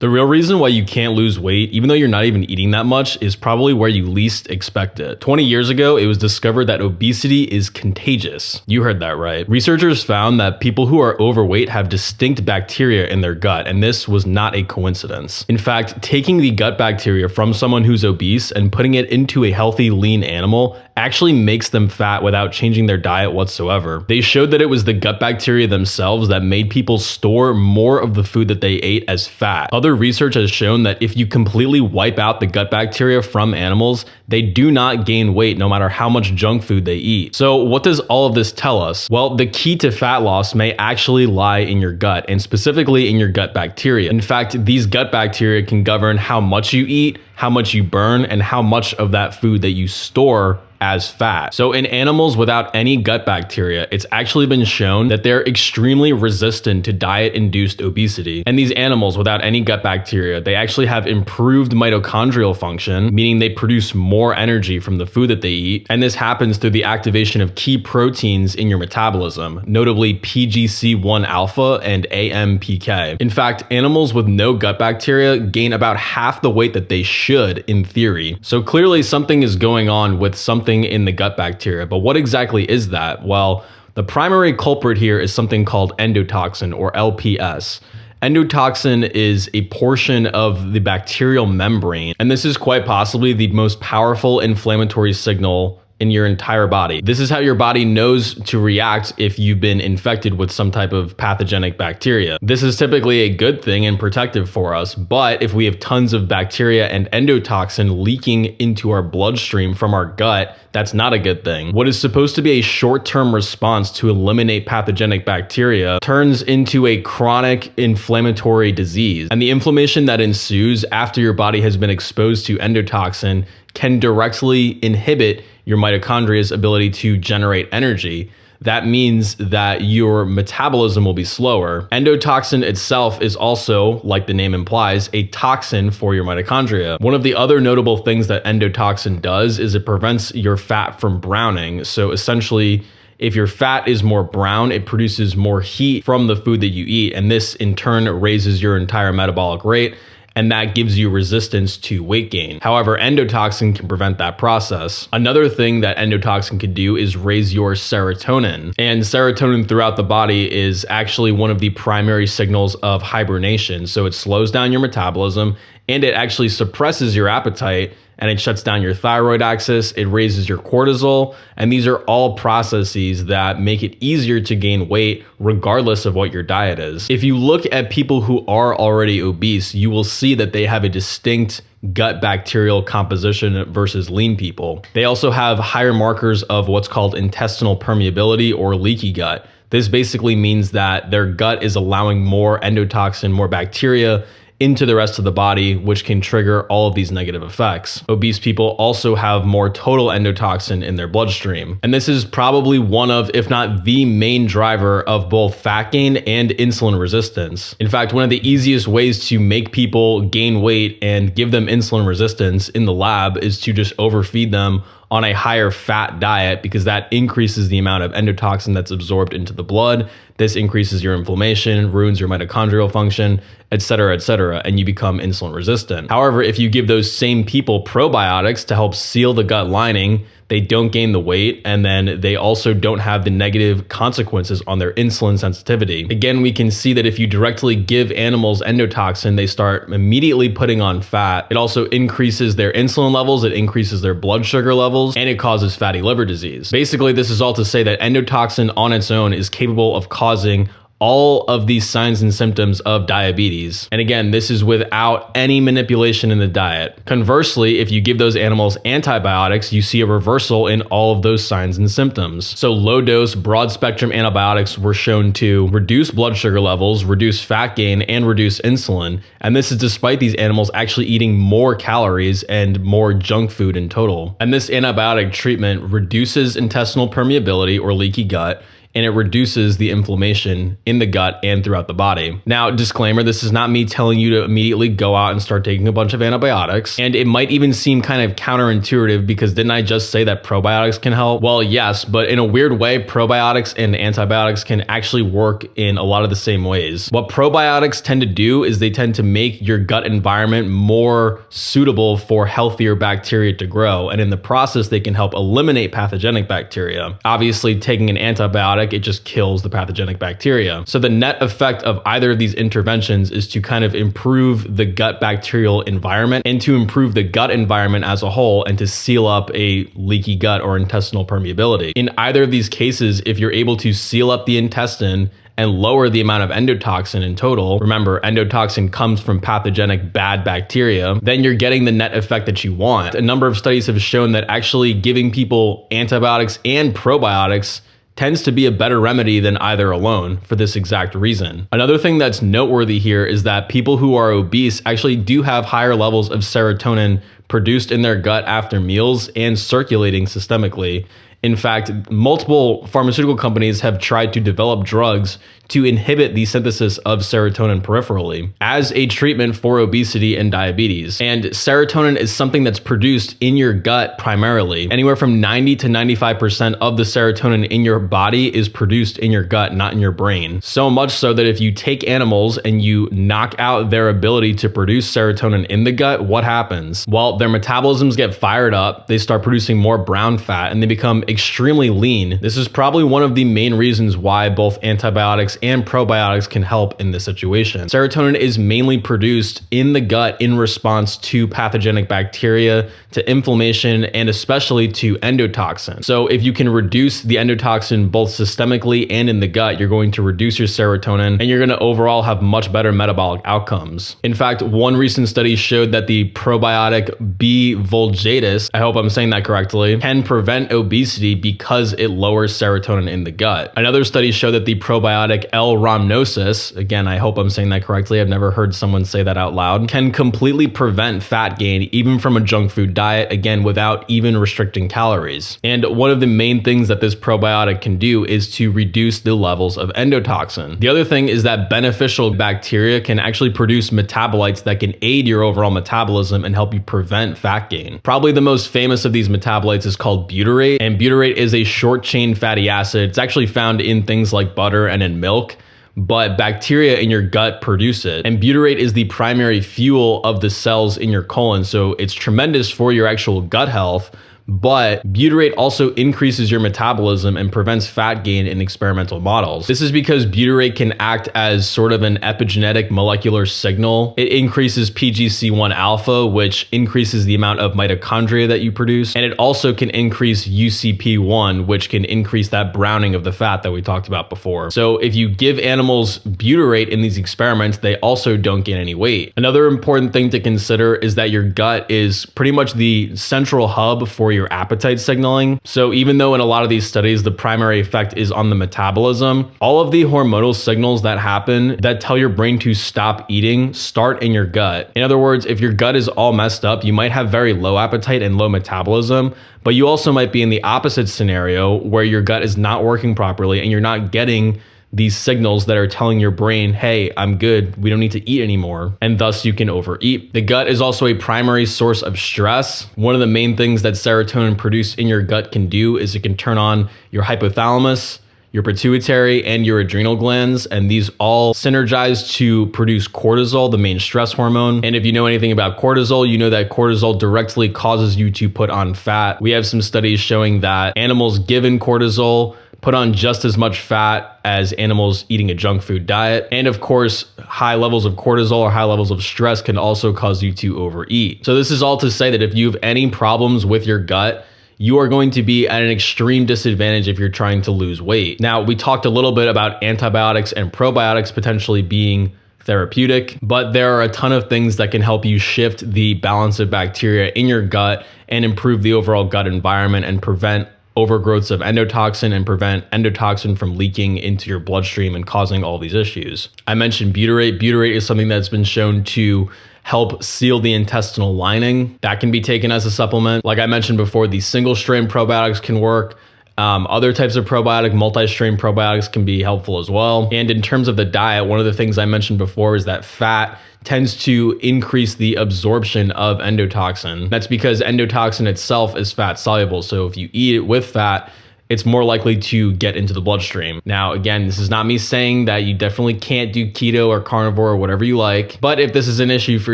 The real reason why you can't lose weight, even though you're not even eating that much, is probably where you least expect it. 20 years ago, it was discovered that obesity is contagious. You heard that right. Researchers found that people who are overweight have distinct bacteria in their gut, and this was not a coincidence. In fact, taking the gut bacteria from someone who's obese and putting it into a healthy, lean animal actually makes them fat without changing their diet whatsoever. They showed that it was the gut bacteria themselves that made people store more of the food that they ate as fat. Other research has shown that if you completely wipe out the gut bacteria from animals, they do not gain weight no matter how much junk food they eat. So what does all of this tell us? Well, the key to fat loss may actually lie in your gut, and specifically in your gut bacteria. In fact, these gut bacteria can govern how much you eat, how much you burn, and how much of that food that you store as fat. So in animals without any gut bacteria, it's actually been shown that they're extremely resistant to diet-induced obesity. And these animals without any gut bacteria, they actually have improved mitochondrial function, meaning they produce more energy from the food that they eat. And this happens through the activation of key proteins in your metabolism, notably PGC1 alpha and AMPK. In fact, animals with no gut bacteria gain about half the weight that they should in theory. So clearly something is going on with something in the gut bacteria, but what exactly is that? Well, the primary culprit here is something called endotoxin, or LPS. Endotoxin is a portion of the bacterial membrane, and this is quite possibly the most powerful inflammatory signal in your entire body. This is how your body knows to react if you've been infected with some type of pathogenic bacteria. This is typically a good thing and protective for us, but if we have tons of bacteria and endotoxin leaking into our bloodstream from our gut, that's not a good thing. What is supposed to be a short-term response to eliminate pathogenic bacteria turns into a chronic inflammatory disease. And the inflammation that ensues after your body has been exposed to endotoxin can directly inhibit your mitochondria's ability to generate energy. That means that your metabolism will be slower. Endotoxin itself is also, like the name implies, a toxin for your mitochondria. One of the other notable things that endotoxin does is it prevents your fat from browning. So essentially, if your fat is more brown, it produces more heat from the food that you eat, and this in turn raises your entire metabolic rate, and that gives you resistance to weight gain. However, endotoxin can prevent that process. Another thing that endotoxin can do is raise your serotonin. And serotonin throughout the body is actually one of the primary signals of hibernation. So it slows down your metabolism, and it actually suppresses your appetite, and it shuts down your thyroid axis, it raises your cortisol, and these are all processes that make it easier to gain weight regardless of what your diet is. If you look at people who are already obese, you will see that they have a distinct gut bacterial composition versus lean people. They also have higher markers of what's called intestinal permeability or leaky gut. This basically means that their gut is allowing more endotoxin, more bacteria into the rest of the body, which can trigger all of these negative effects. Obese people also have more total endotoxin in their bloodstream. And this is probably one of, if not the main driver of both fat gain and insulin resistance. In fact, one of the easiest ways to make people gain weight and give them insulin resistance in the lab is to just overfeed them on a higher fat diet, because that increases the amount of endotoxin that's absorbed into the blood. This increases your inflammation, ruins your mitochondrial function, etc., and you become insulin resistant. However, if you give those same people probiotics to help seal the gut lining, they don't gain the weight, and then they also don't have the negative consequences on their insulin sensitivity. Again, we can see that if you directly give animals endotoxin, they start immediately putting on fat. It also increases their insulin levels, it increases their blood sugar levels, and it causes fatty liver disease. Basically, this is all to say that endotoxin on its own is capable of causing all of these signs and symptoms of diabetes. And again, this is without any manipulation in the diet. Conversely, if you give those animals antibiotics, you see a reversal in all of those signs and symptoms. So low dose, broad spectrum antibiotics were shown to reduce blood sugar levels, reduce fat gain, and reduce insulin. And this is despite these animals actually eating more calories and more junk food in total. And this antibiotic treatment reduces intestinal permeability or leaky gut. and it reduces the inflammation in the gut and throughout the body. Now, disclaimer, this is not me telling you to immediately go out and start taking a bunch of antibiotics. And it might even seem kind of counterintuitive because didn't I just say that probiotics can help? Well, yes, but in a weird way, probiotics and antibiotics can actually work in a lot of the same ways. What probiotics tend to do is they tend to make your gut environment more suitable for healthier bacteria to grow. And in the process, they can help eliminate pathogenic bacteria. Obviously, taking an antibiotic, it just kills the pathogenic bacteria. So the net effect of either of these interventions is to kind of improve the gut bacterial environment and to improve the gut environment as a whole and to seal up a leaky gut or intestinal permeability. In either of these cases, if you're able to seal up the intestine and lower the amount of endotoxin in total, remember, endotoxin comes from pathogenic bad bacteria, then you're getting the net effect that you want. A number of studies have shown that actually giving people antibiotics and probiotics tends to be a better remedy than either alone for this exact reason. Another thing that's noteworthy here is that people who are obese actually do have higher levels of serotonin produced in their gut after meals and circulating systemically. In fact, multiple pharmaceutical companies have tried to develop drugs to inhibit the synthesis of serotonin peripherally as a treatment for obesity and diabetes. And serotonin is something that's produced in your gut primarily. Anywhere from 90 to 95% of the serotonin in your body is produced in your gut, not in your brain. So much so that if you take animals and you knock out their ability to produce serotonin in the gut, what happens? Well, their metabolisms get fired up, they start producing more brown fat, and they become extremely lean. This is probably one of the main reasons why both antibiotics and probiotics can help in this situation. Serotonin is mainly produced in the gut in response to pathogenic bacteria, to inflammation, and especially to endotoxin. So if you can reduce the endotoxin both systemically and in the gut, you're going to reduce your serotonin and you're going to overall have much better metabolic outcomes. In fact, one recent study showed that the probiotic B. vulgatus, I hope I'm saying that correctly, can prevent obesity because it lowers serotonin in the gut. Another study showed that the probiotic L. rhamnosus, again, I hope I'm saying that correctly, I've never heard someone say that out loud, can completely prevent fat gain even from a junk food diet, again, without even restricting calories. And one of the main things that this probiotic can do is to reduce the levels of endotoxin. The other thing is that beneficial bacteria can actually produce metabolites that can aid your overall metabolism and help you prevent fat gain. Probably the most famous of these metabolites is called butyrate, and butyrate is a short-chain fatty acid. It's actually found in things like butter and in milk, but bacteria in your gut produce it. And butyrate is the primary fuel of the cells in your colon, so it's tremendous for your actual gut health. But butyrate also increases your metabolism and prevents fat gain in experimental models. This is because butyrate can act as sort of an epigenetic molecular signal. It increases PGC1 alpha, which increases the amount of mitochondria that you produce. And it also can increase UCP1, which can increase that browning of the fat that we talked about before. So if you give animals butyrate in these experiments, they also don't gain any weight. Another important thing to consider is that your gut is pretty much the central hub for your appetite signaling. So even though in a lot of these studies, the primary effect is on the metabolism, all of the hormonal signals that happen that tell your brain to stop eating start in your gut. In other words, if your gut is all messed up, you might have very low appetite and low metabolism, but you also might be in the opposite scenario where your gut is not working properly and you're not getting these signals that are telling your brain, hey, I'm good, we don't need to eat anymore, and thus you can overeat. The gut is also a primary source of stress. One of the main things that serotonin produced in your gut can do is it can turn on your hypothalamus, your pituitary, and your adrenal glands, and these all synergize to produce cortisol, the main stress hormone. And if you know anything about cortisol, you know that cortisol directly causes you to put on fat. We have some studies showing that animals given cortisol put on just as much fat as animals eating a junk food diet. And of course, high levels of cortisol or high levels of stress can also cause you to overeat. So this is all to say that if you have any problems with your gut, you are going to be at an extreme disadvantage if you're trying to lose weight. Now, we talked a little bit about antibiotics and probiotics potentially being therapeutic, but there are a ton of things that can help you shift the balance of bacteria in your gut and improve the overall gut environment and prevent overgrowths of endotoxin and prevent endotoxin from leaking into your bloodstream and causing all these issues. I mentioned butyrate. Butyrate is something that's been shown to help seal the intestinal lining. That can be taken as a supplement. Like I mentioned before, these single strain probiotics can work. Other types of probiotic, multi-strain probiotics can be helpful as well. And in terms of the diet, one of the things I mentioned before is that fat tends to increase the absorption of endotoxin. That's because endotoxin itself is fat soluble. So if you eat it with fat, it's more likely to get into the bloodstream. Now, again, this is not me saying that you definitely can't do keto or carnivore or whatever you like, but if this is an issue for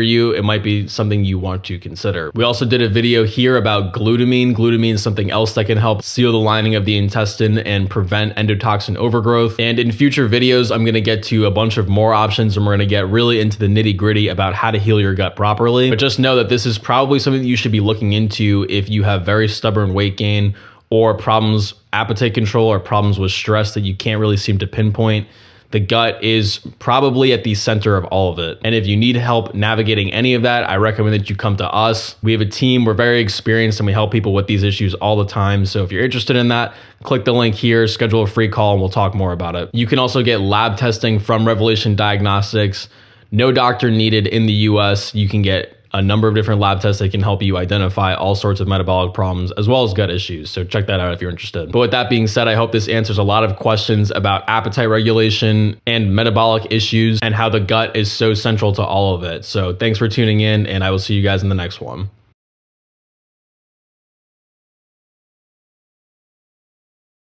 you, it might be something you want to consider. We also did a video here about glutamine. Glutamine is something else that can help seal the lining of the intestine and prevent endotoxin overgrowth. And in future videos, I'm gonna get to a bunch of more options and we're gonna get really into the nitty gritty about how to heal your gut properly. But just know that this is probably something that you should be looking into if you have very stubborn weight gain or problems, appetite control, or problems with stress that you can't really seem to pinpoint. The gut is probably at the center of all of it. And if you need help navigating any of that, I recommend that you come to us. We have a team, we're very experienced, and we help people with these issues all the time. So if you're interested in that, click the link here, schedule a free call, and we'll talk more about it. You can also get lab testing from Revelation Diagnostics. No doctor needed in the US. You can get a number of different lab tests that can help you identify all sorts of metabolic problems as well as gut issues. So check that out if you're interested. But with that being said, I hope this answers a lot of questions about appetite regulation and metabolic issues and how the gut is so central to all of it. So thanks for tuning in, and I will see you guys in the next one.